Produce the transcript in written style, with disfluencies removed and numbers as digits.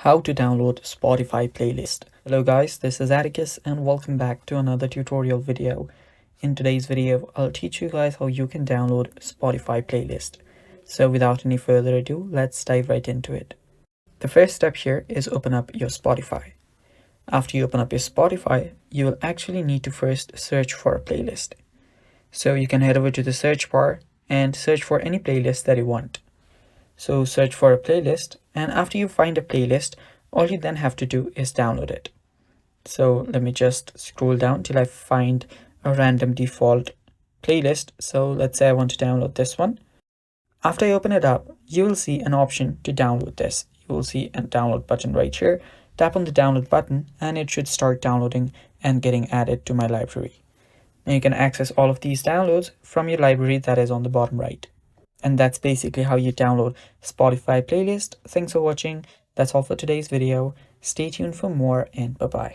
How to download Spotify playlist. Hello guys, this is Atticus and welcome back to another tutorial video. In today's video, I'll teach you guys how you can download Spotify playlist. So without any further ado, let's dive right into it. The first step here is open up your Spotify. After you open up your Spotify, you will actually need to first search for a playlist. So you can head over to the search bar and search for any playlist that you want. So search for a playlist, and after you find a playlist, all you then have to do is download it. So let me just scroll down till I find a random default playlist. So let's say I want to download this one. After I open it up, you will see an option to download this. You will see a download button right here. Tap on the download button and it should start downloading and getting added to my library. Now you can access all of these downloads from your library that is on the bottom right. And that's basically how you download Spotify playlist. Thanks for watching. That's all for today's video. Stay tuned for more and bye-bye.